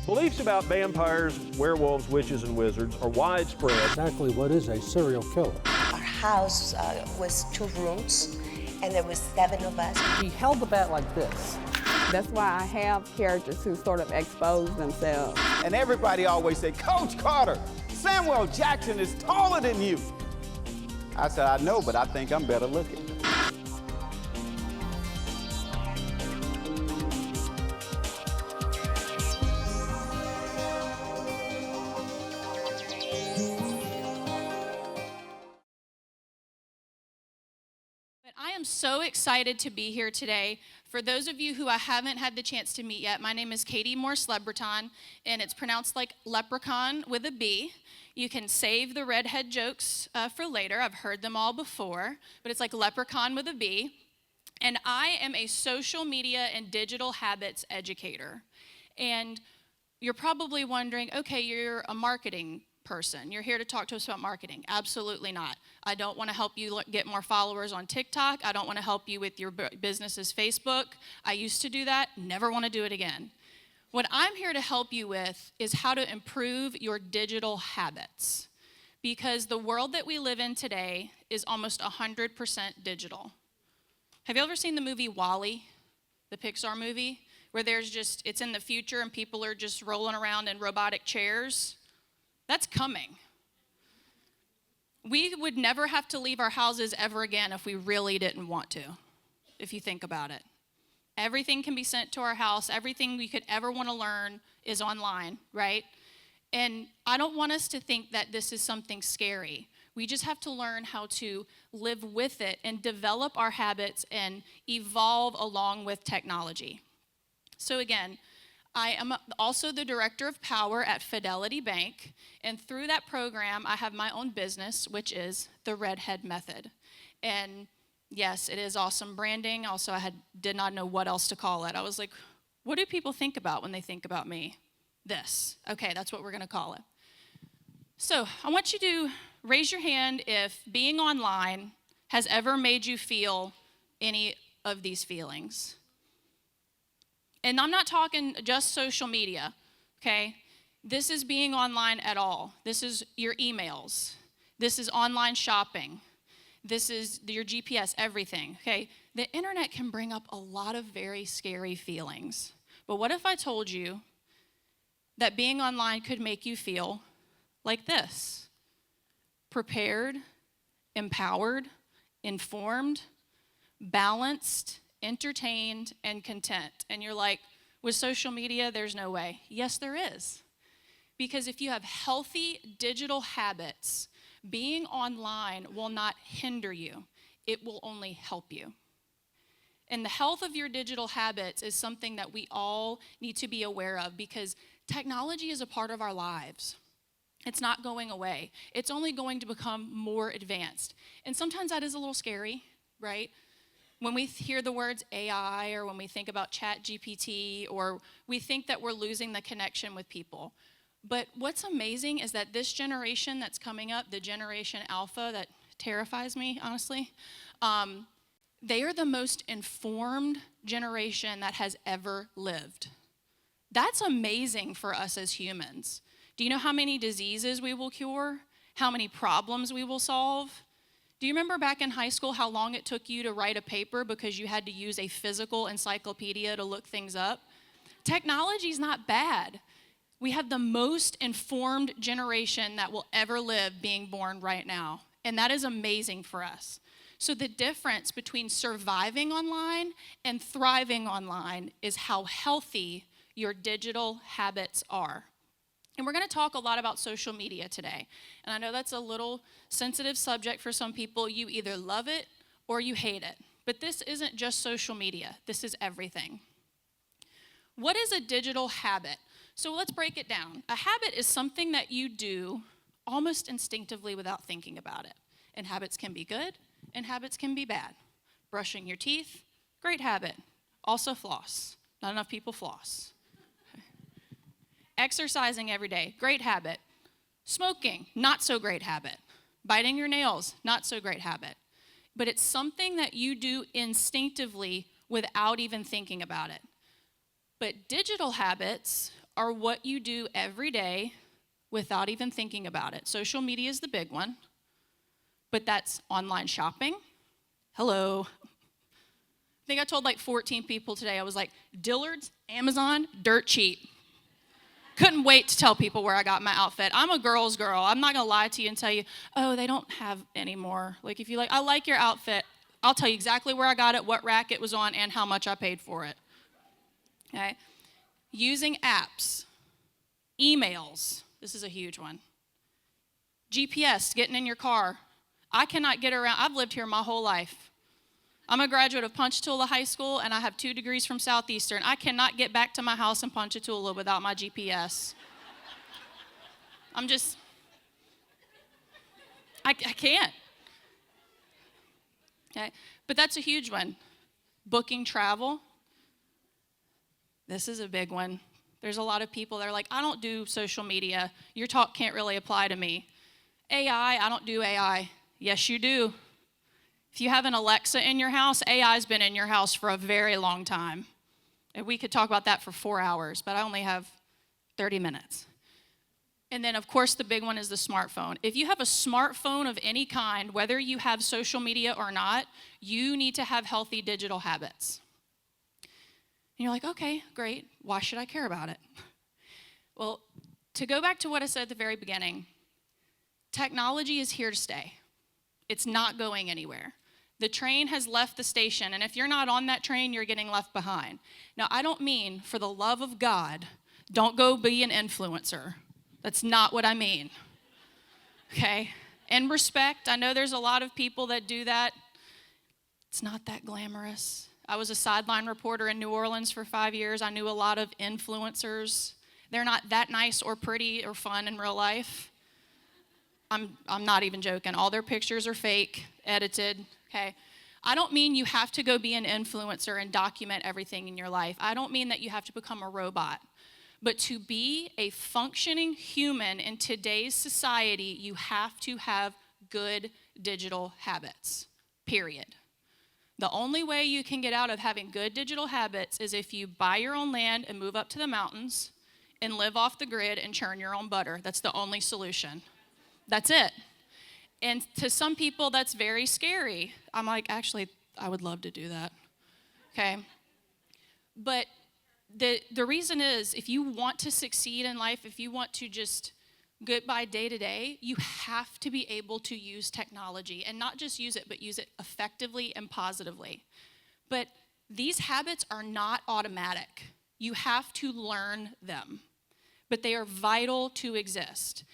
Beliefs about vampires, werewolves, witches, and wizards are widespread. Exactly what is a serial killer? Our house was 2 rooms, and there was 7 of us. He held the bat like this. That's why I have characters who sort of expose themselves. And everybody always said, Coach Carter, Samuel Jackson is taller than you. I said, I know, but I think I'm better looking. I am so excited to be here today. For those of you who I haven't had the chance to meet yet, my name is Kati LeBreton, and it's pronounced like leprechaun with a B. You can save the redhead jokes for later. I've heard them all before, but it's like leprechaun with a B. And I am a social media and digital habits educator. And you're probably wondering, okay, you're a marketing person. You're here to talk to us about marketing. Absolutely not. I don't want to help you get more followers on TikTok. I don't want to help you with your business's Facebook. I used to do that. Never want to do it again. What I'm here to help you with is how to improve your digital habits, because the world that we live in today is almost 100% digital. Have you ever seen the movie WALL-E, the Pixar movie, where it's in the future and people are just rolling around in robotic chairs? That's coming. We would never have to leave our houses ever again if we really didn't want to, if you think about it. Everything can be sent to our house. Everything we could ever want to learn is online, right? And I don't want us to think that this is something scary. We just have to learn how to live with it and develop our habits and evolve along with technology. So again, I am also the director of power at Fidelity Bank, and through that program, I have my own business, which is the Redhead Method. And yes, it is awesome branding. Also, did not know what else to call it. I was like, what do people think about when they think about me? This. Okay, that's what we're going to call it. So I want you to raise your hand if being online has ever made you feel any of these feelings. And I'm not talking just social media, okay? This is being online at all. This is your emails. This is online shopping. This is your GPS, everything, okay? The internet can bring up a lot of very scary feelings. But what if I told you that being online could make you feel like this? Prepared, empowered, informed, balanced, entertained, and content. And you're like, with social media, there's no way. Yes, there is. Because if you have healthy digital habits, being online will not hinder you. It will only help you. And the health of your digital habits is something that we all need to be aware of, because technology is a part of our lives. It's not going away. It's only going to become more advanced. And sometimes that is a little scary, right? When we hear the words AI, or when we think about ChatGPT, or we think that we're losing the connection with people. But what's amazing is that this generation that's coming up, the Generation Alpha, that terrifies me, honestly, they are the most informed generation that has ever lived. That's amazing for us as humans. Do you know how many diseases we will cure? How many problems we will solve? Do you remember back in high school how long it took you to write a paper because you had to use a physical encyclopedia to look things up? Technology's not bad. We have the most informed generation that will ever live being born right now, and that is amazing for us. So the difference between surviving online and thriving online is how healthy your digital habits are. And we're going to talk a lot about social media today. And I know that's a little sensitive subject for some people. You either love it or you hate it. But this isn't just social media. This is everything. What is a digital habit? So let's break it down. A habit is something that you do almost instinctively without thinking about it. And habits can be good and habits can be bad. Brushing your teeth, great habit. Also floss. Not enough people floss. Exercising every day, great habit. Smoking, not so great habit. Biting your nails, not so great habit. But it's something that you do instinctively without even thinking about it. But digital habits are what you do every day without even thinking about it. Social media is the big one, but that's online shopping. Hello. I think I told like 14 people today, I was like, Dillard's, Amazon, dirt cheap. Couldn't wait to tell people where I got my outfit. I'm a girl's girl. I'm not gonna lie to you and tell you, oh, they don't have anymore. Like if you like, I like your outfit, I'll tell you exactly where I got it, what rack it was on, and how much I paid for it. Okay? Using apps, emails, this is a huge one. GPS, getting in your car. I cannot get around, I've lived here my whole life. I'm a graduate of Ponchatoula High School, and I have 2 degrees from Southeastern. I cannot get back to my house in Ponchatoula without my GPS. I can't. Okay, but that's a huge one. Booking travel. This is a big one. There's a lot of people that are like, I don't do social media. Your talk can't really apply to me. AI, I don't do AI. Yes, you do. If you have an Alexa in your house, AI's been in your house for a very long time. And we could talk about that for 4 hours, but I only have 30 minutes. And then, of course, the big one is the smartphone. If you have a smartphone of any kind, whether you have social media or not, you need to have healthy digital habits. And you're like, okay, great. Why should I care about it? Well, to go back to what I said at the very beginning, technology is here to stay. It's not going anywhere. The train has left the station, and if you're not on that train, you're getting left behind. Now, I don't mean, for the love of God, don't go be an influencer. That's not what I mean, okay? And respect, I know there's a lot of people that do that. It's not that glamorous. I was a sideline reporter in New Orleans for 5 years. I knew a lot of influencers. They're not that nice or pretty or fun in real life. I'm not even joking. All their pictures are fake, edited, okay? I don't mean you have to go be an influencer and document everything in your life. I don't mean that you have to become a robot. But to be a functioning human in today's society, you have to have good digital habits, period. The only way you can get out of having good digital habits is if you buy your own land and move up to the mountains and live off the grid and churn your own butter. That's the only solution. That's it. And to some people, that's very scary. I'm like, actually, I would love to do that, okay? But the reason is, if you want to succeed in life, if you want to just get by day to day, you have to be able to use technology, and not just use it, but use it effectively and positively. But these habits are not automatic. You have to learn them, but they are vital to exist.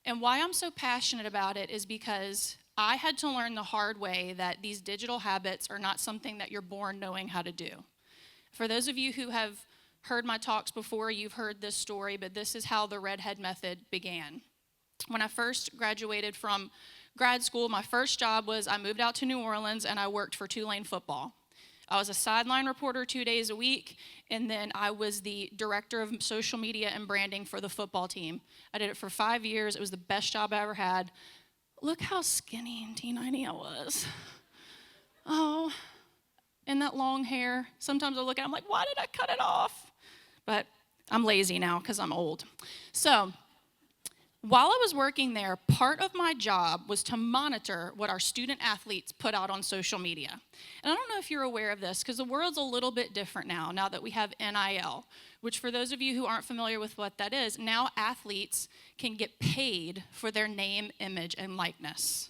And why I'm so passionate about it is because I had to learn the hard way that these digital habits are not something that you're born knowing how to do. For those of you who have heard my talks before, you've heard this story, but this is how the redhead method began. When I first graduated from grad school, my first job was I moved out to New Orleans and I worked for Tulane football. I was a sideline reporter 2 days a week, and then I was the director of social media and branding for the football team. I did it for 5 years. It was the best job I ever had. Look how skinny and teeny I was. Oh, and that long hair. Sometimes I look at it, I'm like, why did I cut it off? But I'm lazy now because I'm old. So while I was working there, part of my job was to monitor what our student athletes put out on social media. And I don't know if you're aware of this, because the world's a little bit different now that we have NIL, which for those of you who aren't familiar with what that is, now athletes can get paid for their name, image, and likeness.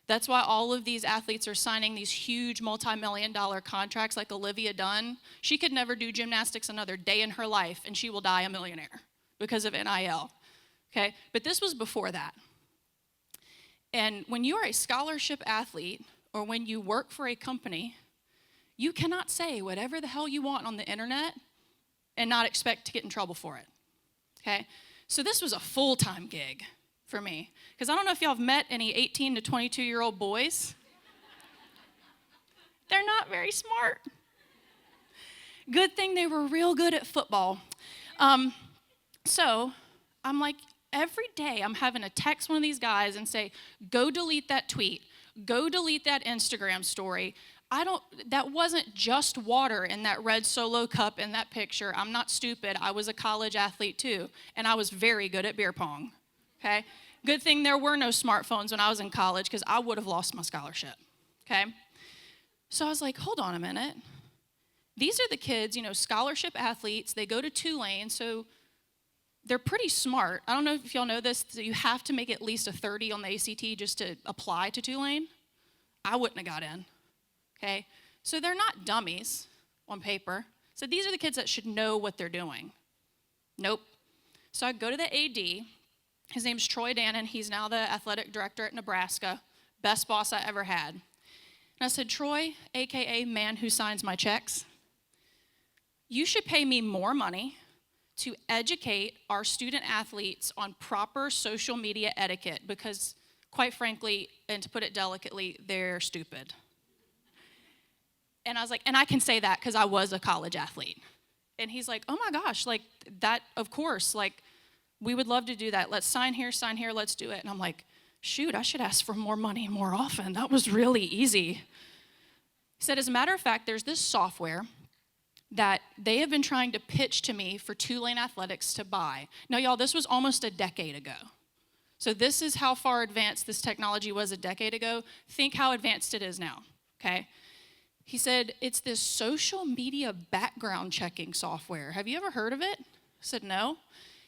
That's why all of these athletes are signing these huge multi-million-dollar contracts like Olivia Dunn. She could never do gymnastics another day in her life, and she will die a millionaire because of NIL. Okay, but this was before that. And when you are a scholarship athlete, or when you work for a company, you cannot say whatever the hell you want on the internet and not expect to get in trouble for it. Okay, so this was a full-time gig for me. Because I don't know if y'all have met any 18 to 22-year-old boys. They're not very smart. Good thing they were real good at football. So I'm like, every day I'm having to text one of these guys and say, go delete that tweet, go delete that Instagram story. that wasn't just water in that red Solo cup in that picture. I'm not stupid. I was a college athlete too, and I was very good at beer pong, okay? Good thing there were no smartphones when I was in college because I would have lost my scholarship, okay? So I was like, hold on a minute. These are the kids, scholarship athletes. They go to Tulane, so they're pretty smart. I don't know if y'all know this. So you have to make at least a 30 on the ACT just to apply to Tulane. I wouldn't have got in, okay? So they're not dummies on paper. So these are the kids that should know what they're doing. Nope. So I go to the AD. His name's Troy Dannon. He's now the athletic director at Nebraska. Best boss I ever had. And I said, Troy, AKA man who signs my checks, you should pay me more money to educate our student athletes on proper social media etiquette because, quite frankly, and to put it delicately, they're stupid. And I was like, and I can say that because I was a college athlete. And he's like, oh my gosh, like that, of course, like we would love to do that. Let's sign here, let's do it. And I'm like, shoot, I should ask for more money more often. That was really easy. He said, as a matter of fact, there's this software that they have been trying to pitch to me for Tulane Athletics to buy. Now, y'all, this was almost a decade ago. So this is how far advanced this technology was a decade ago. Think how advanced it is now, okay? He said, it's this social media background checking software. Have you ever heard of it? I said, no.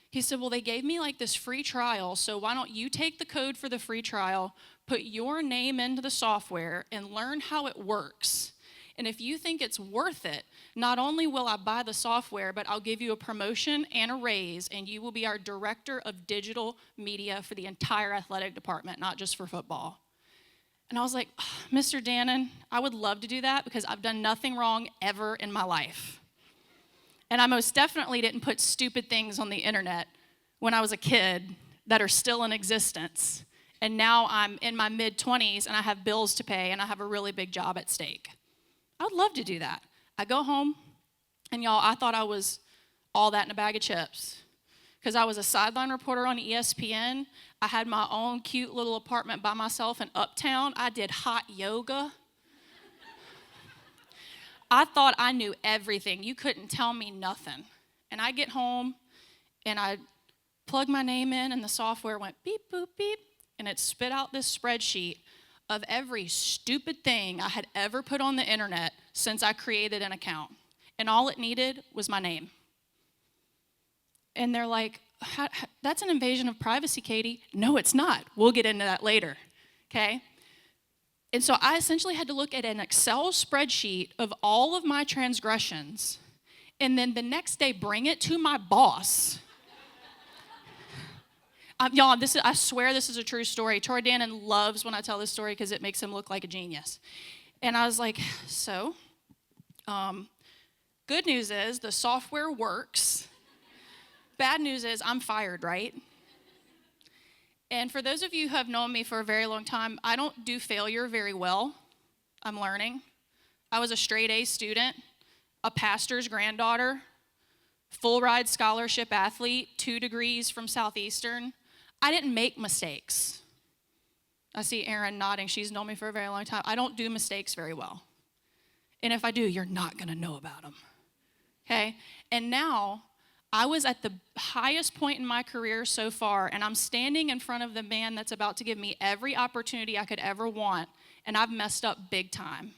He said, well, they gave me like this free trial, so why don't you take the code for the free trial, put your name into the software, and learn how it works. And if you think it's worth it, not only will I buy the software, but I'll give you a promotion and a raise, and you will be our director of digital media for the entire athletic department, not just for football. And I was like, oh, Mr. Dannon, I would love to do that because I've done nothing wrong ever in my life. And I most definitely didn't put stupid things on the internet when I was a kid that are still in existence. And now I'm in my mid-20s and I have bills to pay and I have a really big job at stake. I would love to do that. I go home, and y'all, I thought I was all that in a bag of chips because I was a sideline reporter on ESPN. I had my own cute little apartment by myself in Uptown. I did hot yoga. I thought I knew everything. You couldn't tell me nothing. And I get home, and I plug my name in, and the software went beep, boop, beep, and it spit out this spreadsheet of every stupid thing I had ever put on the internet since I created an account. And all it needed was my name. And they're like, that's an invasion of privacy, Katie. No, it's not. We'll get into that later, okay? And so I essentially had to look at an Excel spreadsheet of all of my transgressions and then the next day bring it to my boss. Y'all, I swear this is a true story. Troy Dannon loves when I tell this story because it makes him look like a genius. And I was like, so, good news is the software works. Bad news is I'm fired, right? And for those of you who have known me for a very long time, I don't do failure very well. I'm learning. I was a straight A student, a pastor's granddaughter, full ride scholarship athlete, 2 degrees from Southeastern. I didn't make mistakes. I see Erin nodding. She's known me for a very long time. I don't do mistakes very well. And if I do, you're not going to know about them. Okay? And now, I was at the highest point in my career so far, and I'm standing in front of the man that's about to give me every opportunity I could ever want, and I've messed up big time.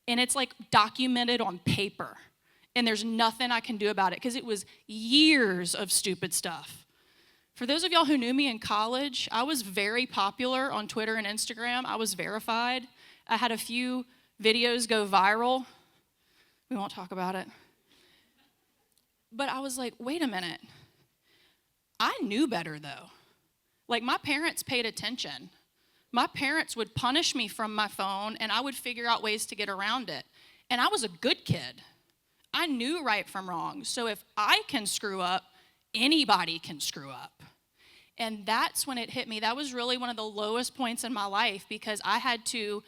And it's like documented on paper, and there's nothing I can do about it because it was years of stupid stuff. For those of y'all who knew me in college, I was very popular on Twitter and Instagram. I was verified. I had a few videos go viral. We won't talk about it. But I was like, wait a minute. I knew better, though. Like, my parents paid attention. My parents would punish me from my phone, and I would figure out ways to get around it. And I was a good kid. I knew right from wrong. So if I can screw up, anybody can screw up. And that's when it hit me. That was really one of the lowest points in my life because I had to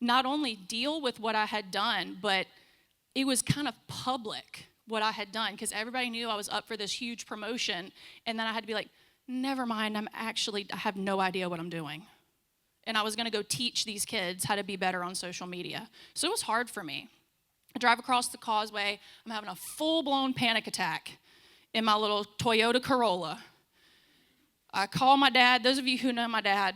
not only deal with what I had done, but it was kind of public what I had done because everybody knew I was up for this huge promotion. And then I had to be like, never mind, I have no idea what I'm doing. and I was going to go teach these kids how to be better on social media. So it was hard for me. I drive across the causeway. I'm having a full-blown panic attack in my little Toyota Corolla. I call my dad. Those of you who know my dad,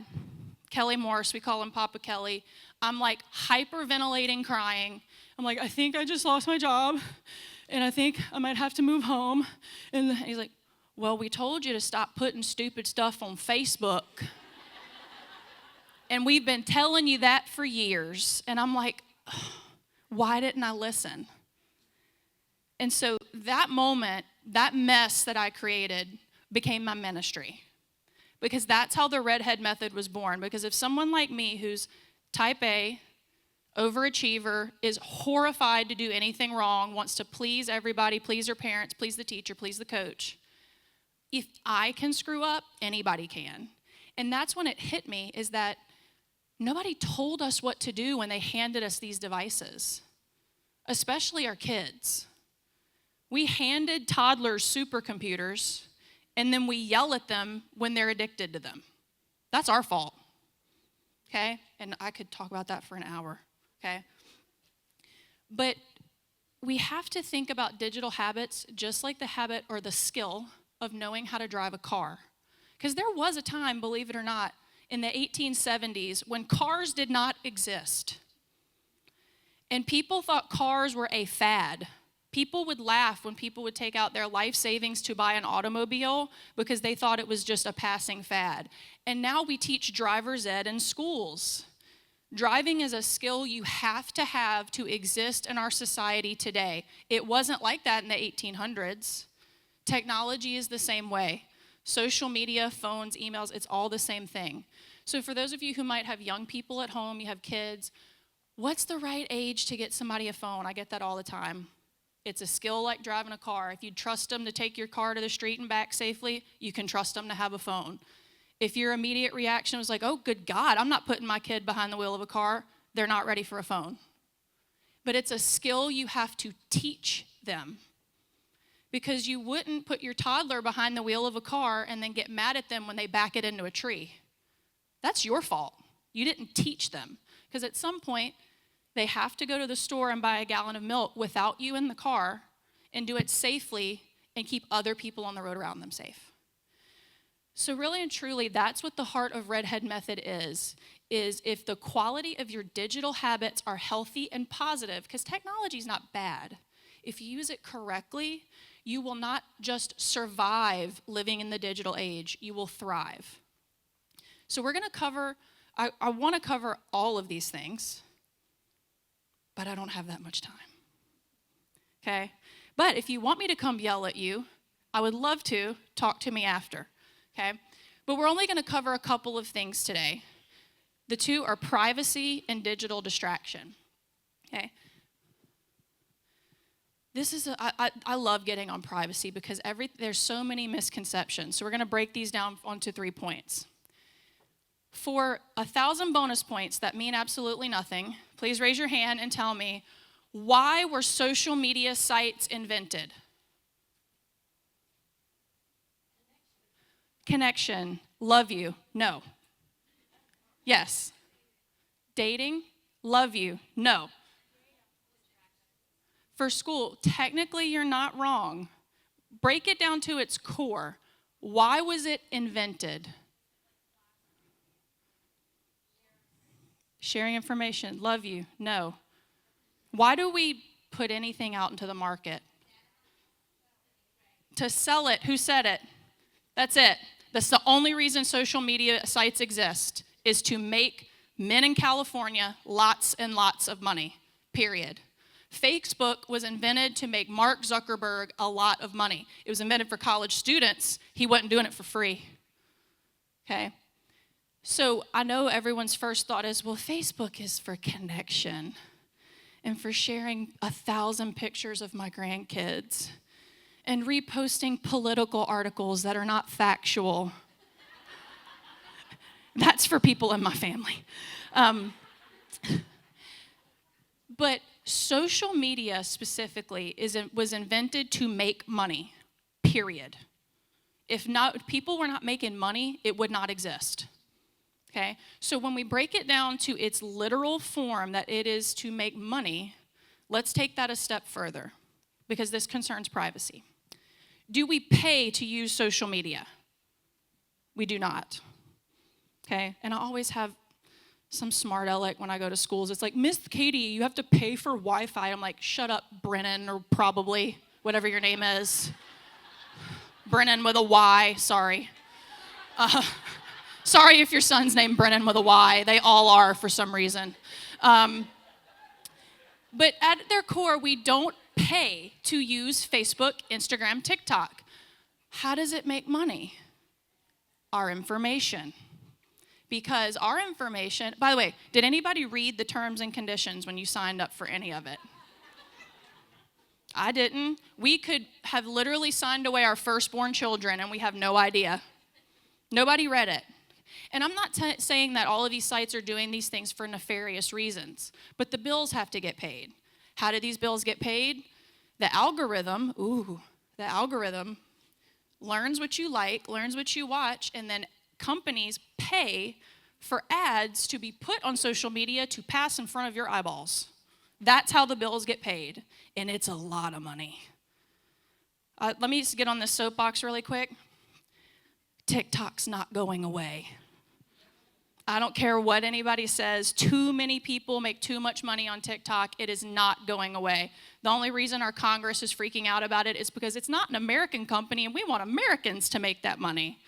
Kelly Morse, we call him Papa Kelly. I'm like hyperventilating, crying. I'm like, I think I just lost my job, and I think I might have to move home. And he's like, well, we told you to stop putting stupid stuff on Facebook. And we've been telling you that for years. And I'm like, why didn't I listen? And so that moment, that mess that I created became my ministry. Because that's how the redhead method was born. Because if someone like me who's type A, overachiever, is horrified to do anything wrong, wants to please everybody, please her parents, please the teacher, please the coach, if I can screw up, anybody can. And that's when it hit me, is that nobody told us what to do when they handed us these devices, especially our kids. We handed toddlers supercomputers, and then we yell at them when they're addicted to them. That's our fault, okay? And I could talk about that for an hour, okay? But we have to think about digital habits just like the habit or the skill of knowing how to drive a car. Because there was a time, believe it or not, in the 1870s when cars did not exist. And people thought cars were a fad. People would laugh when people would take out their life savings to buy an automobile because they thought it was just a passing fad. And now we teach driver's ed in schools. Driving is a skill you have to exist in our society today. It wasn't like that in the 1800s. Technology is the same way. Social media, phones, emails, it's all the same thing. So for those of you who might have young people at home, you have kids, what's the right age to get somebody a phone? I get that all the time. It's a skill like driving a car. If you trust them to take your car to the street and back safely, you can trust them to have a phone. If your immediate reaction was like, oh, good God, I'm not putting my kid behind the wheel of a car, they're not ready for a phone. But it's a skill you have to teach them. Because you wouldn't put your toddler behind the wheel of a car and then get mad at them when they back it into a tree. That's your fault. You didn't teach them. Because at some point, they have to go to the store and buy a gallon of milk without you in the car and do it safely and keep other people on the road around them safe. So really and truly, that's what the heart of Redhead Method is if the quality of your digital habits are healthy and positive, because technology is not bad. If you use it correctly, you will not just survive living in the digital age, you will thrive. So we're gonna cover, I wanna cover all of these things, but I don't have that much time, okay? But if you want me to come yell at you, I would love to. Talk to me after, okay? But we're only gonna cover a couple of things today. The two are privacy and digital distraction, okay? I love getting on privacy because there's so many misconceptions. So we're gonna break these down onto 3 points. For 1,000 bonus points that mean absolutely nothing, please raise your hand and tell me, why were social media sites invented? Connection. Love you. No. Yes. Dating. Love you. No. For school, technically you're not wrong. Break it down to its core. Why was it invented? Sharing information. Love you. No. Why do we put anything out into the market? To sell it. Who said it? That's it. That's the only reason social media sites exist, is to make men in California lots and lots of money, period. Facebook was invented to make Mark Zuckerberg a lot of money. It was invented for college students. He wasn't doing it for free, okay? So I know everyone's first thought is, well, Facebook is for connection and for sharing 1,000 pictures of my grandkids and reposting political articles that are not factual. That's for people in my family. But social media specifically was invented to make money, period. If people were not making money, it would not exist. Okay? So when we break it down to its literal form, that it is to make money, let's take that a step further, because this concerns privacy. Do we pay to use social media? We do not. Okay? And I always have some smart aleck when I go to schools. It's like, Miss Katie, you have to pay for Wi-Fi. I'm like, shut up, Brennan, or probably whatever your name is. Brennan with a Y, sorry. Sorry if your son's named Brennan with a Y. They all are for some reason. But at their core, we don't pay to use Facebook, Instagram, TikTok. How does it make money? Our information. Because our information, by the way, did anybody read the terms and conditions when you signed up for any of it? I didn't. We could have literally signed away our firstborn children and we have no idea. Nobody read it. And I'm not saying that all of these sites are doing these things for nefarious reasons, but the bills have to get paid. How do these bills get paid? The algorithm learns what you like, learns what you watch, and then companies pay for ads to be put on social media to pass in front of your eyeballs. That's how the bills get paid, and it's a lot of money. Let me just get on this soapbox really quick. TikTok's not going away. I don't care what anybody says. Too many people make too much money on TikTok. It is not going away. The only reason our Congress is freaking out about it is because it's not an American company, and we want Americans to make that money.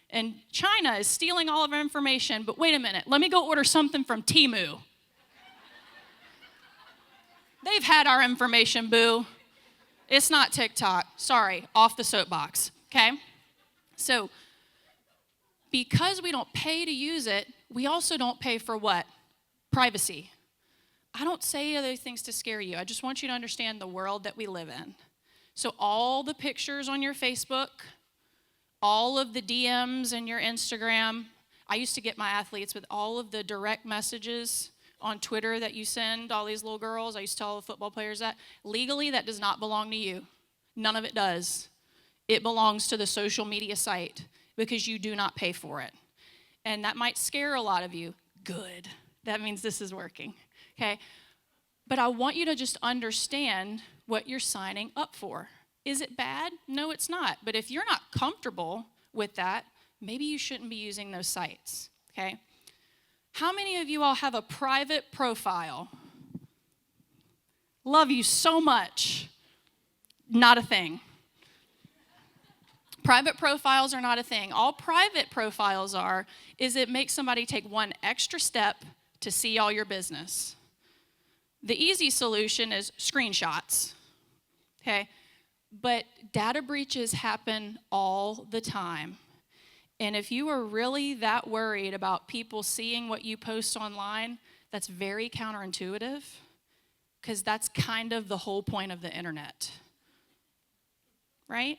And China is stealing all of our information, but wait a minute, let me go order something from Temu. They've had our information, boo. It's not TikTok. Sorry, off the soapbox, okay? So, because we don't pay to use it, we also don't pay for what? Privacy. I don't say other things to scare you. I just want you to understand the world that we live in. So all the pictures on your Facebook, all of the DMs in your Instagram. I used to get my athletes with all of the direct messages on Twitter that you send all these little girls. I used to tell the football players that. Legally, that does not belong to you. None of it does. It belongs to the social media site because you do not pay for it. And that might scare a lot of you. Good. That means this is working, okay? But I want you to just understand what you're signing up for. Is it bad? No, it's not. But if you're not comfortable with that, maybe you shouldn't be using those sites, okay? How many of you all have a private profile? Love you so much. Not a thing. Private profiles are not a thing. All private profiles are is it makes somebody take one extra step to see all your business. The easy solution is screenshots, okay? But data breaches happen all the time. And if you are really that worried about people seeing what you post online, that's very counterintuitive because that's kind of the whole point of the internet, right?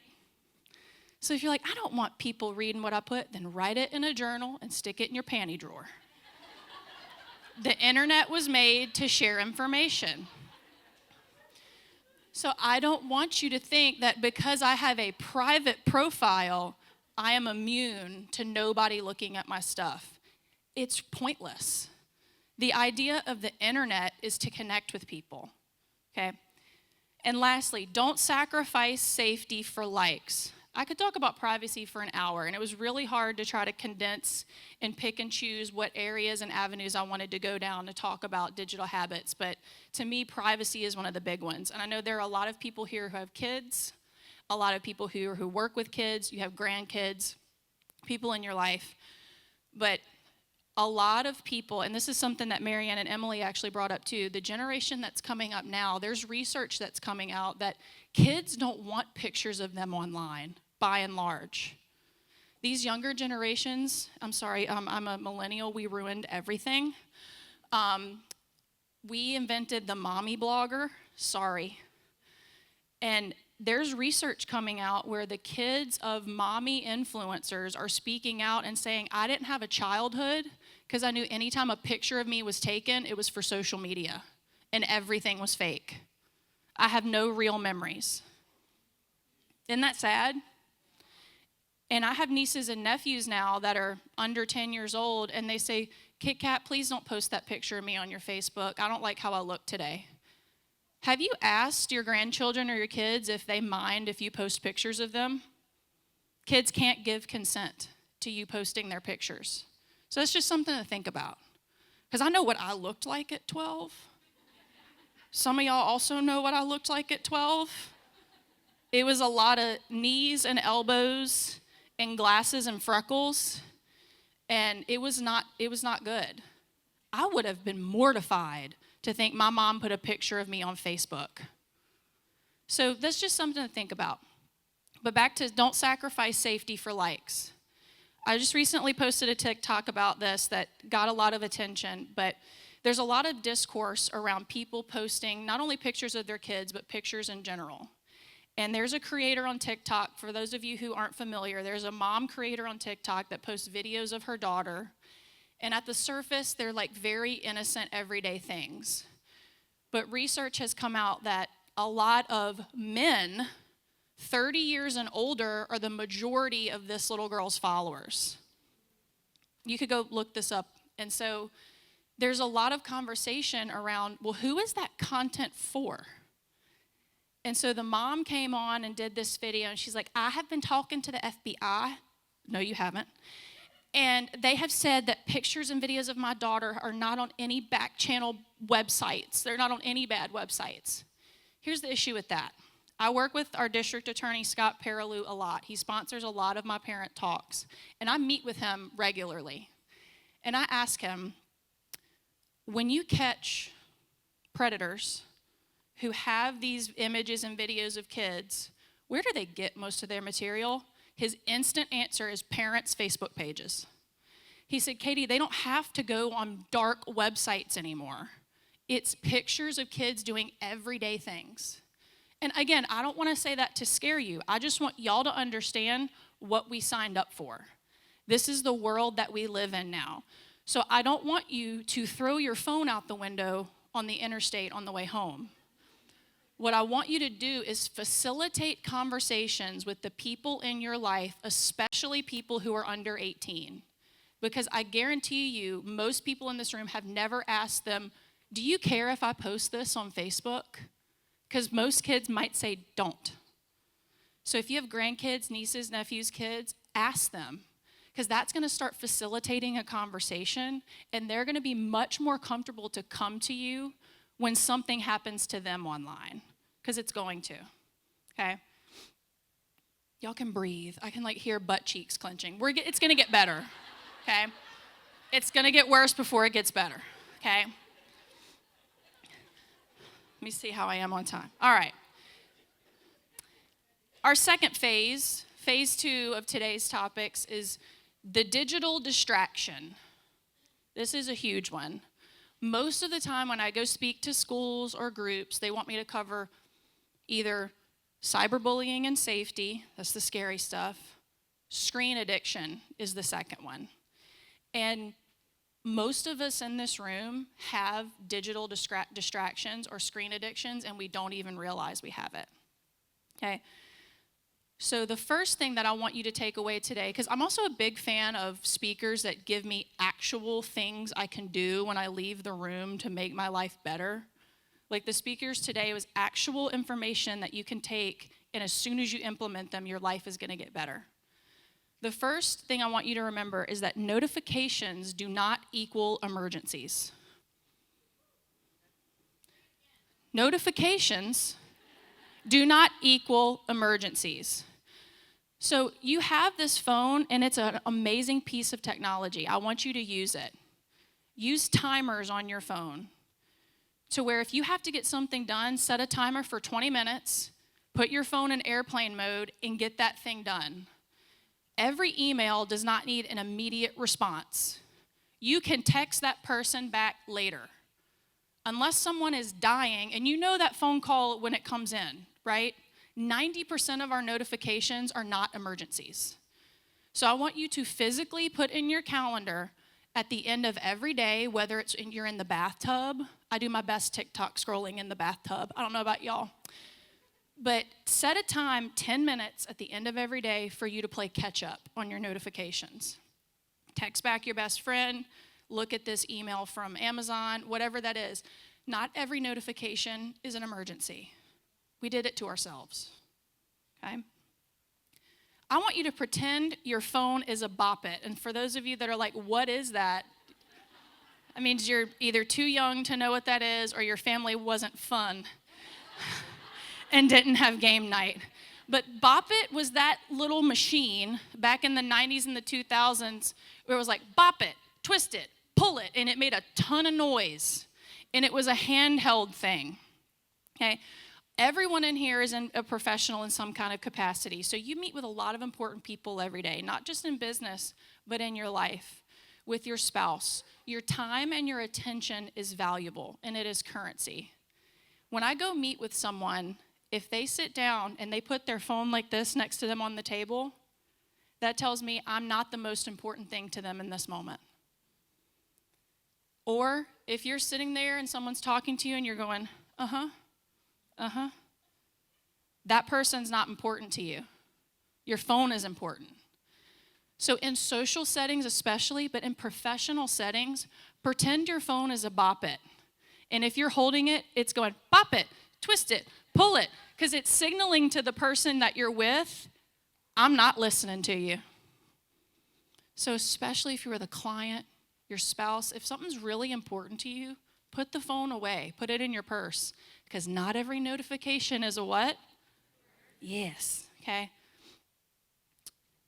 So if you're like, I don't want people reading what I put, then write it in a journal and stick it in your panty drawer. The internet was made to share information. So I don't want you to think that because I have a private profile, I am immune to nobody looking at my stuff. It's pointless. The idea of the internet is to connect with people, okay? And lastly, don't sacrifice safety for likes. I could talk about privacy for an hour, and it was really hard to try to condense and pick and choose what areas and avenues I wanted to go down to talk about digital habits. But to me, privacy is one of the big ones. And I know there are a lot of people here who have kids, a lot of people who work with kids, you have grandkids, people in your life. But a lot of people, and this is something that Marianne and Emily actually brought up too, the generation that's coming up now, there's research that's coming out that kids don't want pictures of them online, by and large. These younger generations, I'm sorry, I'm a millennial, we ruined everything. We invented the mommy blogger, sorry. And there's research coming out where the kids of mommy influencers are speaking out and saying, I didn't have a childhood because I knew anytime a picture of me was taken, it was for social media and everything was fake. I have no real memories. Isn't that sad? And I have nieces and nephews now that are under 10 years old, and they say, Kit Kat, please don't post that picture of me on your Facebook. I don't like how I look today. Have you asked your grandchildren or your kids if they mind if you post pictures of them? Kids can't give consent to you posting their pictures. So that's just something to think about. Because I know what I looked like at 12. Some of y'all also know what I looked like at 12. It was a lot of knees and elbows and glasses and freckles, and it was not good. I would have been mortified to think my mom put a picture of me on Facebook. So that's just something to think about. But back to don't sacrifice safety for likes. I just recently posted a TikTok about this that got a lot of attention, but there's a lot of discourse around people posting not only pictures of their kids, but pictures in general. And there's a creator on TikTok, for those of you who aren't familiar, there's a mom creator on TikTok that posts videos of her daughter. And at the surface, they're like very innocent, everyday things. But research has come out that a lot of men 30 years and older are the majority of this little girl's followers. You could go look this up. And so there's a lot of conversation around, well, who is that content for? And so the mom came on and did this video, and she's like, I have been talking to the FBI. No, you haven't. And they have said that pictures and videos of my daughter are not on any back channel websites. They're not on any bad websites. Here's the issue with that. I work with our district attorney, Scott Perilou, a lot. He sponsors a lot of my parent talks. And I meet with him regularly. And I ask him, when you catch predators who have these images and videos of kids, where do they get most of their material? His instant answer is parents' Facebook pages. He said, Katie, they don't have to go on dark websites anymore. It's pictures of kids doing everyday things. And again, I don't want to say that to scare you. I just want y'all to understand what we signed up for. This is the world that we live in now. So I don't want you to throw your phone out the window on the interstate on the way home. What I want you to do is facilitate conversations with the people in your life, especially people who are under 18. Because I guarantee you, most people in this room have never asked them, do you care if I post this on Facebook? Because most kids might say, don't. So if you have grandkids, nieces, nephews, kids, ask them. Because that's going to start facilitating a conversation, and they're going to be much more comfortable to come to you when something happens to them online. Because it's going to, okay? Y'all can breathe. I can hear butt cheeks clenching. It's going to get better, okay? It's going to get worse before it gets better, okay? Let me see how I am on time. All right. Our second phase 2 of today's topics, is the digital distraction. This is a huge one. Most of the time when I go speak to schools or groups, they want me to cover either cyberbullying and safety, that's the scary stuff. Screen addiction is the second one. And most of us in this room have digital distractions or screen addictions, and we don't even realize we have it, okay? So the first thing that I want you to take away today, because I'm also a big fan of speakers that give me actual things I can do when I leave the room to make my life better. Like the speakers today was actual information that you can take, and as soon as you implement them, your life is going to get better. The first thing I want you to remember is that notifications do not equal emergencies. Notifications do not equal emergencies. So you have this phone, and it's an amazing piece of technology. I want you to use it. Use timers on your phone to where if you have to get something done, set a timer for 20 minutes, put your phone in airplane mode, and get that thing done. Every email does not need an immediate response. You can text that person back later. Unless someone is dying, and you know that phone call when it comes in, right? 90% of our notifications are not emergencies. So I want you to physically put in your calendar at the end of every day, whether you're in the bathtub. I do my best TikTok scrolling in the bathtub. I don't know about y'all. But set a time, 10 minutes at the end of every day for you to play catch up on your notifications. Text back your best friend, look at this email from Amazon, whatever that is. Not every notification is an emergency. We did it to ourselves, okay? I want you to pretend your phone is a bop it. And for those of you that are like, what is that? That means you're either too young to know what that is or your family wasn't fun and didn't have game night. But Bop It was that little machine back in the 90s and the 2000s where it was like, bop it, twist it, pull it, and it made a ton of noise. And it was a handheld thing, okay? Everyone in here is a professional in some kind of capacity. So you meet with a lot of important people every day, not just in business, but in your life, with your spouse. Your time and your attention is valuable, and it is currency. When I go meet with someone, if they sit down and they put their phone like this next to them on the table, that tells me I'm not the most important thing to them in this moment. Or if you're sitting there and someone's talking to you and you're going, that person's not important to you. Your phone is important. So in social settings especially, but in professional settings, pretend your phone is a bop it. And if you're holding it, it's going bop it, twist it, pull it, because it's signaling to the person that you're with, I'm not listening to you. So especially if you're with a client, your spouse, if something's really important to you, put the phone away, put it in your purse, because not every notification is a what? Yes, okay?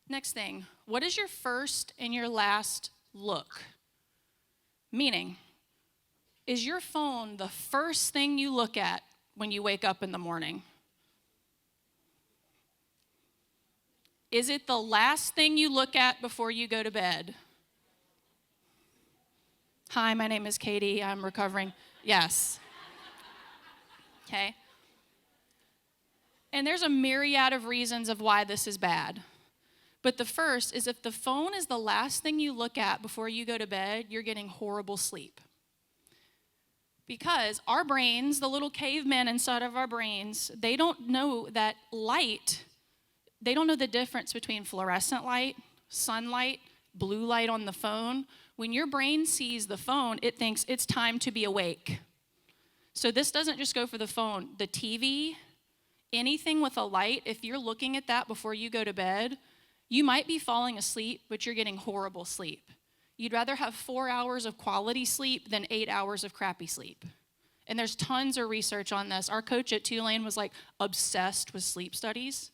Next thing, what is your first and your last look? Meaning, is your phone the first thing you look at when you wake up in the morning? Is it the last thing you look at before you go to bed? Hi, my name is Katie. I'm recovering. Yes. Okay. And there's a myriad of reasons of why this is bad. But the first is if the phone is the last thing you look at before you go to bed, you're getting horrible sleep. Because our brains, the little cavemen inside of our brains, they don't know that light, they don't know the difference between fluorescent light, sunlight, blue light on the phone. When your brain sees the phone, it thinks it's time to be awake. So this doesn't just go for the phone. The TV, anything with a light, if you're looking at that before you go to bed, you might be falling asleep, but you're getting horrible sleep. You'd rather have 4 hours of quality sleep than 8 hours of crappy sleep. And there's tons of research on this. Our coach at Tulane was like obsessed with sleep studies.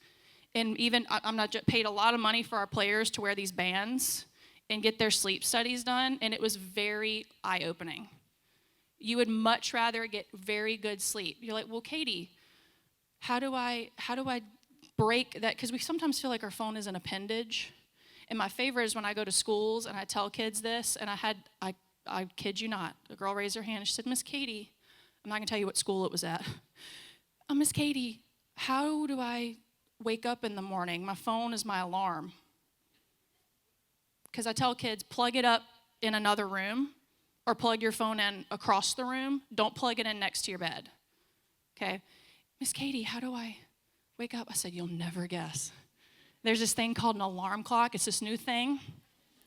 And even, I'm not paid a lot of money for our players to wear these bands and get their sleep studies done. And it was very eye-opening. You would much rather get very good sleep. You're like, well, Katie, how do I break that? Because we sometimes feel like our phone is an appendage. And my favorite is when I go to schools and I tell kids this, and I kid you not, a girl raised her hand and she said, Miss Katie, I'm not going to tell you what school it was at. Miss Katie, how do I wake up in the morning? My phone is my alarm. Because I tell kids, plug it up in another room or plug your phone in across the room. Don't plug it in next to your bed. Okay? Miss Katie, how do I wake up? I said, you'll never guess. There's this thing called an alarm clock. It's this new thing.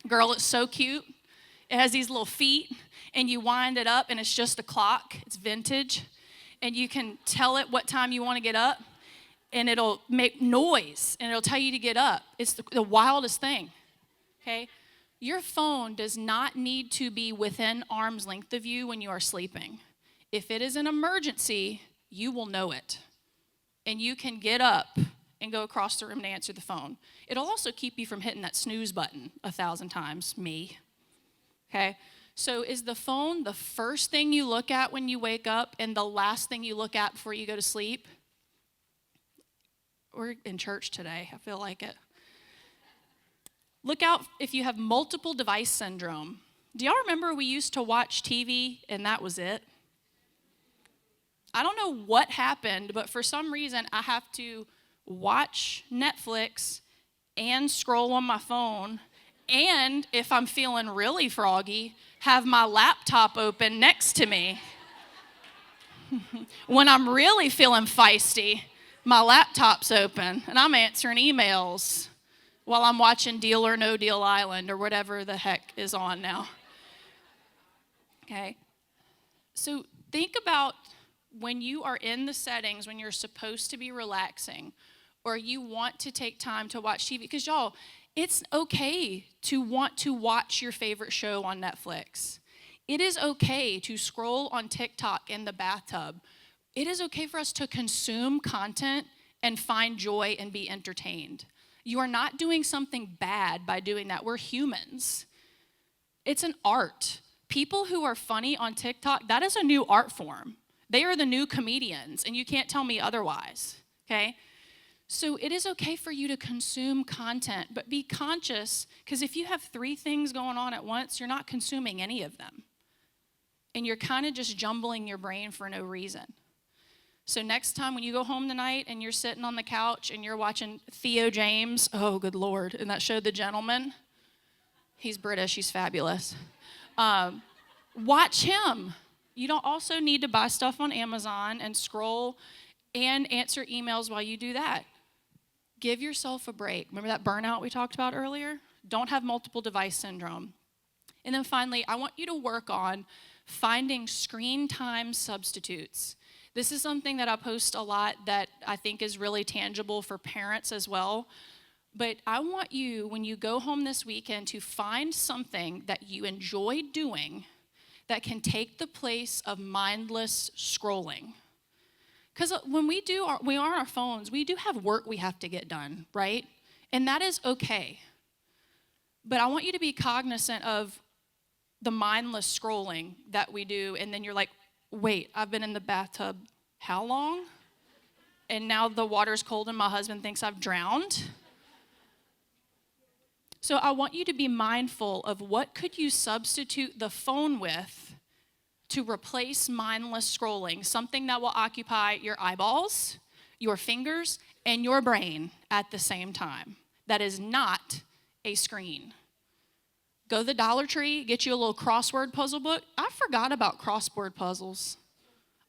Girl, it's so cute. It has these little feet, and you wind it up, and it's just a clock. It's vintage. And you can tell it what time you want to get up, and it'll make noise, and it'll tell you to get up. It's the wildest thing, okay? Your phone does not need to be within arm's length of you when you are sleeping. If it is an emergency, you will know it, and you can get up and go across the room to answer the phone. It'll also keep you from hitting that snooze button 1,000 times, me. Okay? So is the phone the first thing you look at when you wake up and the last thing you look at before you go to sleep? We're in church today. I feel like it. Look out if you have multiple device syndrome. Do y'all remember we used to watch TV and that was it? I don't know what happened, but for some reason I have to watch Netflix and scroll on my phone, and if I'm feeling really froggy, have my laptop open next to me. When I'm really feeling feisty, My laptop's open, and I'm answering emails while I'm watching Deal or No Deal Island or whatever the heck is on now. Okay? So think about when you are in the settings when you're supposed to be relaxing or you want to take time to watch TV. Because, y'all, it's okay to want to watch your favorite show on Netflix. It is okay to scroll on TikTok in the bathtub. It is okay for us to consume content and find joy and be entertained. You are not doing something bad by doing that. We're humans. It's an art. People who are funny on TikTok, that is a new art form. They are the new comedians, and you can't tell me otherwise, okay? So it is okay for you to consume content, but be conscious, because if you have 3 things going on at once, you're not consuming any of them. And you're kind of just jumbling your brain for no reason. So next time when you go home tonight and you're sitting on the couch and you're watching Theo James, oh, good Lord, and that show The Gentleman, he's British, he's fabulous. Watch him. You don't also need to buy stuff on Amazon and scroll and answer emails while you do that. Give yourself a break. Remember that burnout we talked about earlier? Don't have multiple device syndrome. And then finally, I want you to work on finding screen time substitutes. This is something that I post a lot that I think is really tangible for parents as well. But I want you, when you go home this weekend, to find something that you enjoy doing that can take the place of mindless scrolling. Because when we are on our phones, we do have work we have to get done, right? And that is okay. But I want you to be cognizant of the mindless scrolling that we do, and then you're like, wait, I've been in the bathtub how long? And now the water's cold and my husband thinks I've drowned. So I want you to be mindful of what could you substitute the phone with to replace mindless scrolling, something that will occupy your eyeballs, your fingers, and your brain at the same time. That is not a screen. Go to the Dollar Tree, get you a little crossword puzzle book. I forgot about crossword puzzles.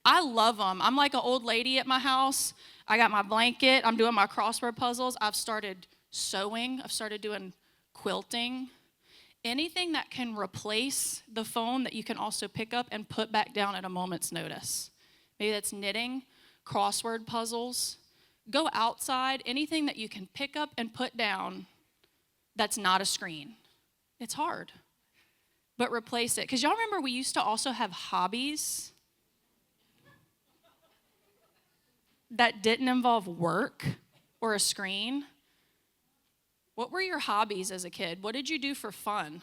I love them. I'm like an old lady at my house. I got my blanket. I'm doing my crossword puzzles. I've started sewing. I've started doing quilting. Anything that can replace the phone that you can also pick up and put back down at a moment's notice. Maybe that's knitting, crossword puzzles. Go outside. Anything that you can pick up and put down that's not a screen. It's hard, but replace it. Because y'all remember we used to also have hobbies that didn't involve work or a screen. What were your hobbies as a kid? What did you do for fun?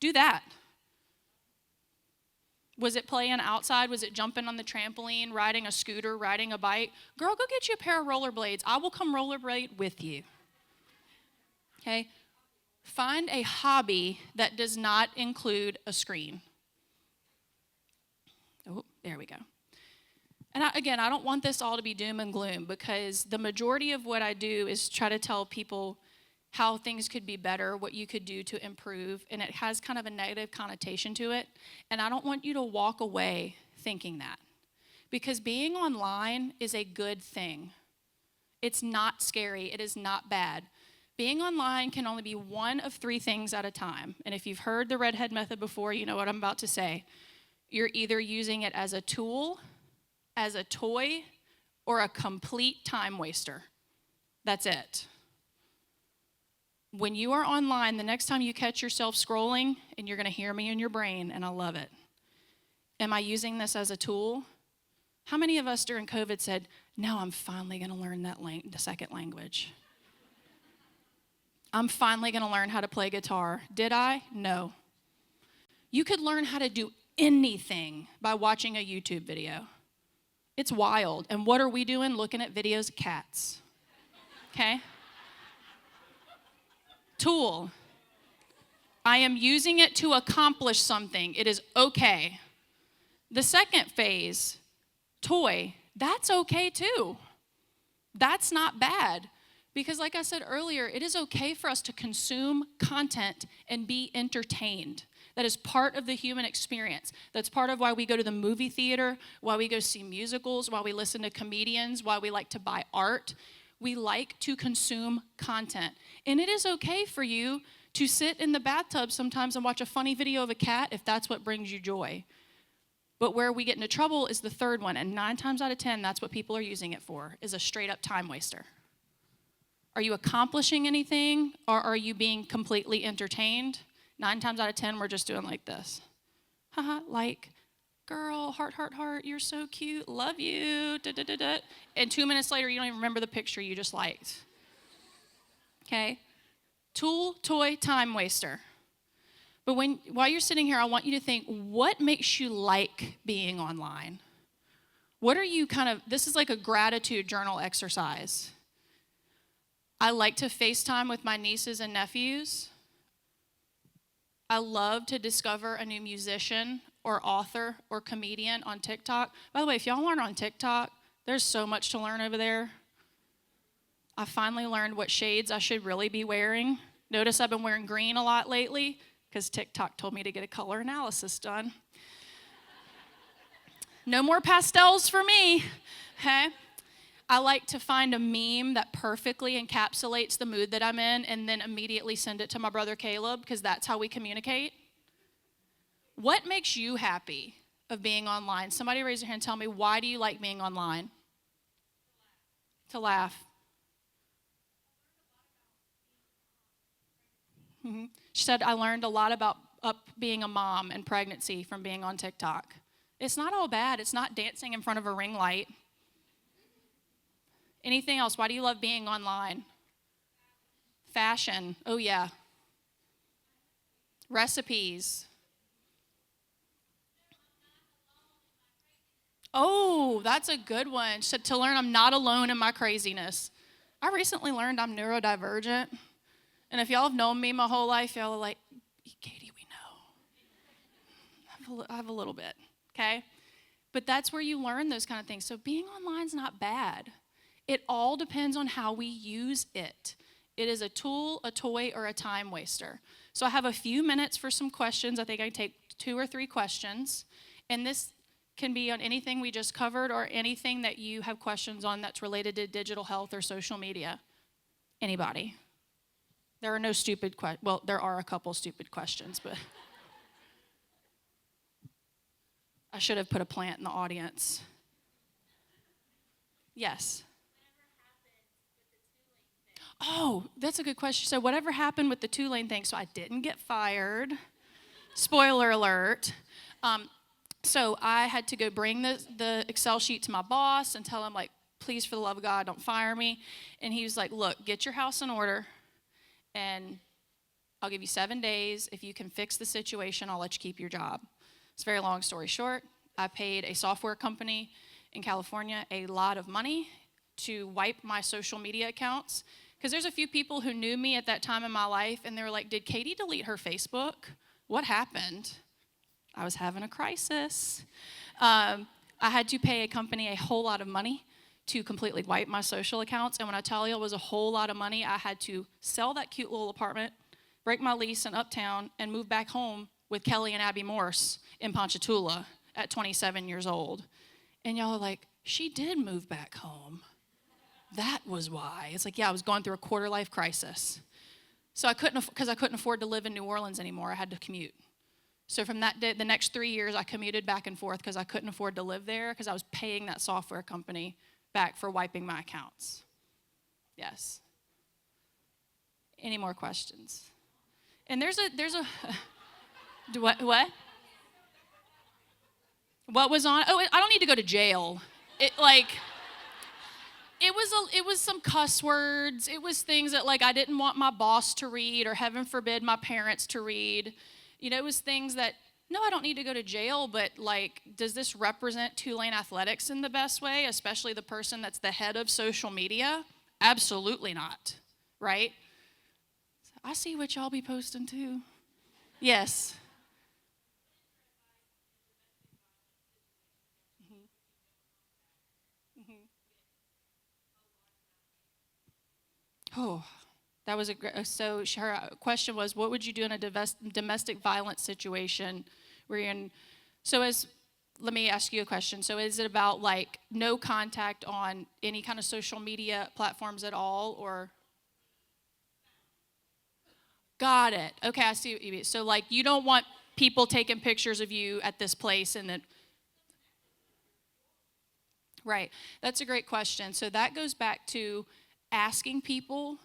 Do that. Was it playing outside? Was it jumping on the trampoline, riding a scooter, riding a bike? Girl, go get you a pair of rollerblades. I will come rollerblade with you. Okay? Find a hobby that does not include a screen. Oh, there we go. And I don't want this all to be doom and gloom, because the majority of what I do is try to tell people how things could be better, what you could do to improve, and it has kind of a negative connotation to it. And I don't want you to walk away thinking that, because being online is a good thing. It's not scary. It is not bad. Being online can only be one of 3 things at a time. And if you've heard the redhead method before, you know what I'm about to say. You're either using it as a tool, as a toy, or a complete time waster. That's it. When you are online, the next time you catch yourself scrolling, and you're going to hear me in your brain, and I love it. Am I using this as a tool? How many of us during COVID said, now I'm finally going to learn the second language? I'm finally going to learn how to play guitar. Did I? No. You could learn how to do anything by watching a YouTube video. It's wild. And what are we doing? Looking at videos of cats. Okay? Tool. I am using it to accomplish something. It is okay. The second phase, toy, that's okay too. That's not bad. Because like I said earlier, it is okay for us to consume content and be entertained. That is part of the human experience. That's part of why we go to the movie theater, why we go see musicals, why we listen to comedians, why we like to buy art. We like to consume content. And it is okay for you to sit in the bathtub sometimes and watch a funny video of a cat if that's what brings you joy. But where we get into trouble is the third one, and 9 times out of 10, that's what people are using it for, is a straight up time waster. Are you accomplishing anything, or are you being completely entertained? 9 times out of 10, we're just doing like this. Haha, like, girl, heart, heart, heart, you're so cute, love you, da, da, da, da. And 2 minutes later, you don't even remember the picture you just liked. Okay? Tool, toy, time waster. But while you're sitting here, I want you to think, what makes you like being online? What are you this is like a gratitude journal exercise. I like to FaceTime with my nieces and nephews. I love to discover a new musician or author or comedian on TikTok. By the way, if y'all aren't on TikTok, there's so much to learn over there. I finally learned what shades I should really be wearing. Notice I've been wearing green a lot lately because TikTok told me to get a color analysis done. No more pastels for me, okay? I like to find a meme that perfectly encapsulates the mood that I'm in and then immediately send it to my brother Caleb because that's how we communicate. What makes you happy of being online? Somebody raise your hand and tell me, why do you like being online? To laugh. Mm-hmm. She said, I learned a lot about being a mom and pregnancy from being on TikTok. It's not all bad. It's not dancing in front of a ring light. Anything else? Why do you love being online? Fashion. Oh, yeah. Recipes. Oh, that's a good one. So to learn I'm not alone in my craziness. I recently learned I'm neurodivergent. And if y'all have known me my whole life, y'all are like, Katie, we know. I have a little bit, okay? But that's where you learn those kind of things. So being online is not bad. It all depends on how we use it. It is a tool, a toy, or a time waster. So I have a few minutes for some questions. I think I can take 2 or 3 questions. And this can be on anything we just covered or anything that you have questions on that's related to digital health or social media. Anybody? There are no stupid questions. Well, there are a couple stupid questions, but I should have put a plant in the audience. Yes. Oh, that's a good question. So whatever happened with the 2-lane thing, so I didn't get fired. Spoiler alert. So I had to go bring the Excel sheet to my boss and tell him, like, please, for the love of God, don't fire me. And he was like, look, get your house in order, and I'll give you 7 days. If you can fix the situation, I'll let you keep your job. It's a very long story short. I paid a software company in California a lot of money to wipe my social media accounts. Because there's a few people who knew me at that time in my life, and they were like, did Katie delete her Facebook? What happened? I was having a crisis. I had to pay a company a whole lot of money to completely wipe my social accounts. And when I tell you it was a whole lot of money, I had to sell that cute little apartment, break my lease in Uptown, and move back home with Kelly and Abby Morse in Ponchatoula at 27 years old. And y'all are like, she did move back home. That was why. It's like, yeah, I was going through a quarter-life crisis. So I couldn't afford to live in New Orleans anymore. I had to commute. So from that day, the next 3 years, I commuted back and forth because I couldn't afford to live there because I was paying that software company back for wiping my accounts. Yes. Any more questions? And there's a what? What was on? Oh, I don't need to go to jail. It was some cuss words. It was things that, like, I didn't want my boss to read, or heaven forbid my parents to read. You know, it was things that, no, I don't need to go to jail, but, like, does this represent 2-lane athletics in the best way, especially the person that's the head of social media? Absolutely not, right? I see what y'all be posting too. Yes. Oh, That was her question was, what would you do in a domestic violence situation where you're in, let me ask you a question. So is it about like no contact on any kind of social media platforms at all, or? Got it. Okay, I see what you mean. So like you don't want people taking pictures of you at this place and then. Right. That's a great question. So that goes back to asking people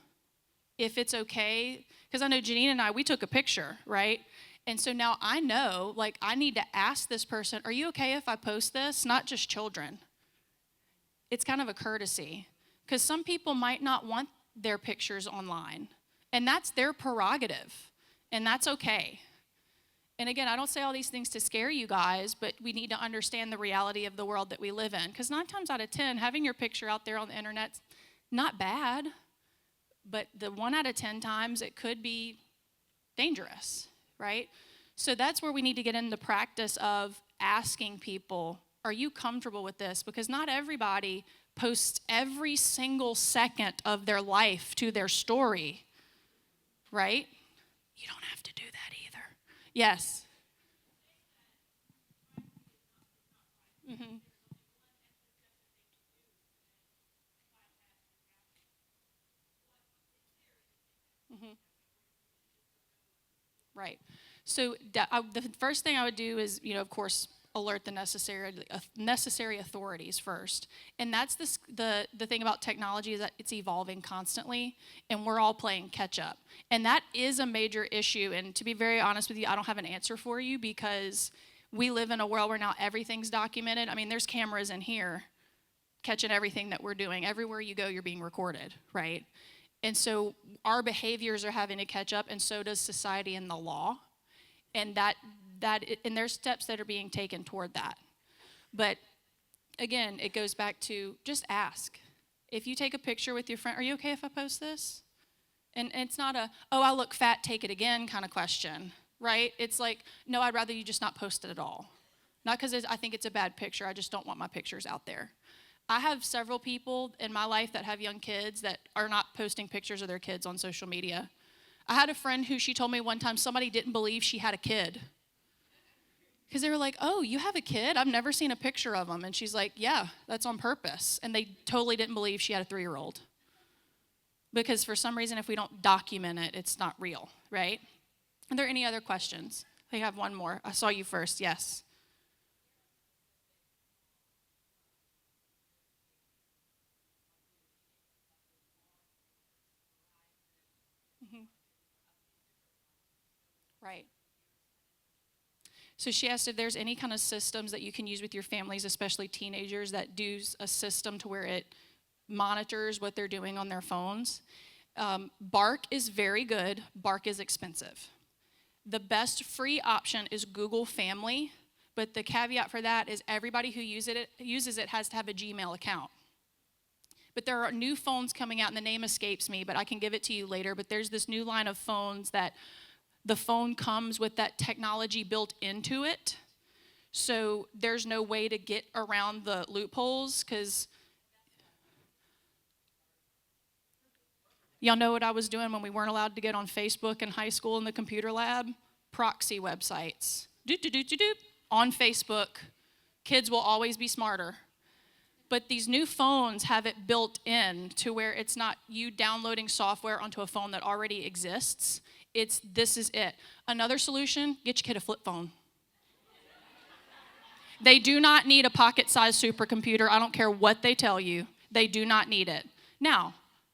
if it's okay. Because I know Janine and I, we took a picture, right? And so now I know, like, I need to ask this person, are you okay if I post this? Not just children. It's kind of a courtesy. Because some people might not want their pictures online. And that's their prerogative. And that's okay. And again, I don't say all these things to scare you guys, but we need to understand the reality of the world that we live in. Because 9 times out of 10, having your picture out there on the internet's not bad. But the 1 out of 10 times, it could be dangerous, right? So that's where we need to get in the practice of asking people, are you comfortable with this? Because not everybody posts every single second of their life to their story, right? You don't have to do that either. Yes. Mm-hmm. Mm-hmm. Right. So the first thing I would do is, of course, alert the necessary authorities first. And that's the thing about technology is that it's evolving constantly, and we're all playing catch up. And that is a major issue. And to be very honest with you, I don't have an answer for you because we live in a world where now everything's documented. I mean, there's cameras in here catching everything that we're doing. Everywhere you go, you're being recorded, right? And so our behaviors are having to catch up, and so does society and the law. And and there's steps that are being taken toward that. But again, it goes back to just ask. If you take a picture with your friend, are you okay if I post this? And it's not a, oh, I look fat, take it again kind of question, right? It's like, no, I'd rather you just not post it at all. Not because I think it's a bad picture, I just don't want my pictures out there. I have several people in my life that have young kids that are not posting pictures of their kids on social media. I had a friend who she told me one time somebody didn't believe she had a kid. Because they were like, oh, you have a kid? I've never seen a picture of him. And she's like, yeah, that's on purpose. And they totally didn't believe she had a 3-year-old. Because for some reason, if we don't document it, it's not real, right? Are there any other questions? I have one more. I saw you first, yes. Mm-hmm. Right. So she asked if there's any kind of systems that you can use with your families, especially teenagers, that do a system to where it monitors what they're doing on their phones. Bark is very good. Bark is expensive. The best free option is Google Family, but the caveat for that is everybody who uses it has to have a Gmail account. But there are new phones coming out, and the name escapes me, but I can give it to you later. But there's this new line of phones that the phone comes with that technology built into it. So there's no way to get around the loopholes because y'all know what I was doing when we weren't allowed to get on Facebook in high school in the computer lab? Proxy websites. Doop, on Facebook. Kids will always be smarter. But these new phones have it built in to where it's not you downloading software onto a phone that already exists. This is it. Another solution, get your kid a flip phone. They do not need a pocket-sized supercomputer. I don't care what they tell you. They do not need it. Now,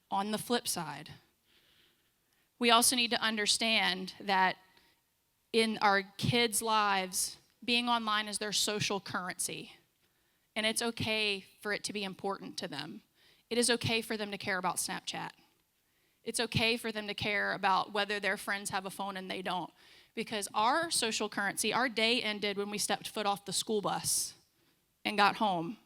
on the flip side, we also need to understand that in our kids' lives, being online is their social currency. And it's okay for it to be important to them. It is okay for them to care about Snapchat. It's okay for them to care about whether their friends have a phone and they don't. Because our social currency, our day ended when we stepped foot off the school bus and got home.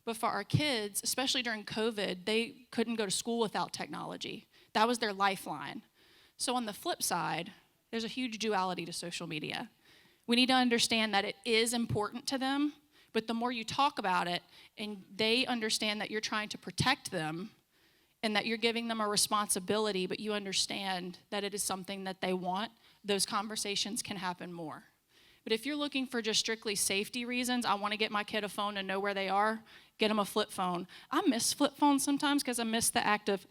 But for our kids, especially during COVID, they couldn't go to school without technology. That was their lifeline. So on the flip side, there's a huge duality to social media. We need to understand that it is important to them, but the more you talk about it and they understand that you're trying to protect them, and that you're giving them a responsibility, but you understand that it is something that they want, those conversations can happen more. But if you're looking for just strictly safety reasons, I want to get my kid a phone and know where they are, get them a flip phone. I miss flip phones sometimes because I miss the act of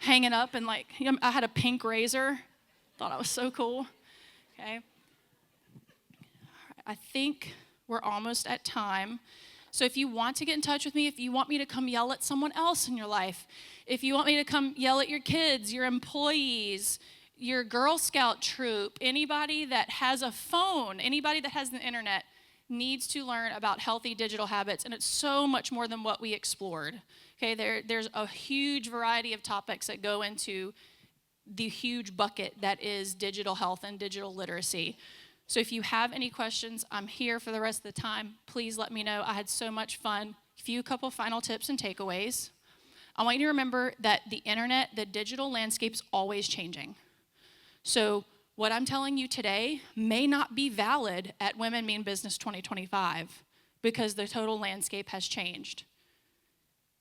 hanging up and like, I had a pink razor. Thought I was so cool. Okay. I think we're almost at time. So if you want to get in touch with me, if you want me to come yell at someone else in your life, if you want me to come yell at your kids, your employees, your Girl Scout troop, anybody that has a phone, anybody that has the internet needs to learn about healthy digital habits, and it's so much more than what we explored. Okay, there's a huge variety of topics that go into the huge bucket that is digital health and digital literacy. So if you have any questions, I'm here for the rest of the time. Please let me know. I had so much fun. A couple final tips and takeaways. I want you to remember that the internet, the digital landscape's always changing. So what I'm telling you today may not be valid at Women Mean Business 2025 because the total landscape has changed.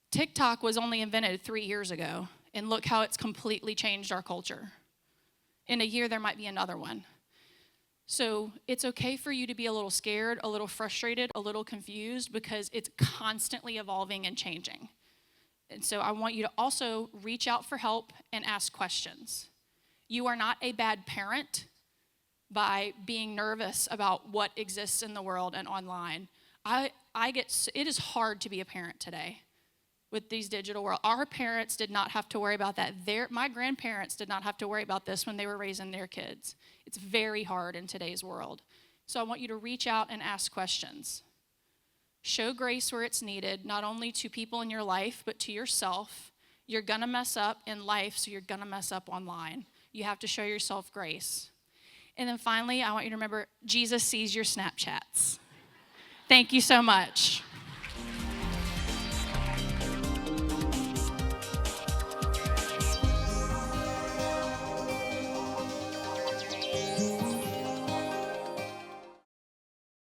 TikTok was only invented 3 years ago, and look how it's completely changed our culture. In a year, there might be another one. So it's okay for you to be a little scared, a little frustrated, a little confused because it's constantly evolving and changing. And so I want you to also reach out for help and ask questions. You are not a bad parent by being nervous about what exists in the world and online. It is hard to be a parent today with these digital world. Our parents did not have to worry about that. My grandparents did not have to worry about this when they were raising their kids. It's very hard in today's world. So I want you to reach out and ask questions. Show grace where it's needed, not only to people in your life, but to yourself. You're gonna mess up in life, so you're gonna mess up online. You have to show yourself grace. And then finally, I want you to remember, Jesus sees your Snapchats. Thank you so much.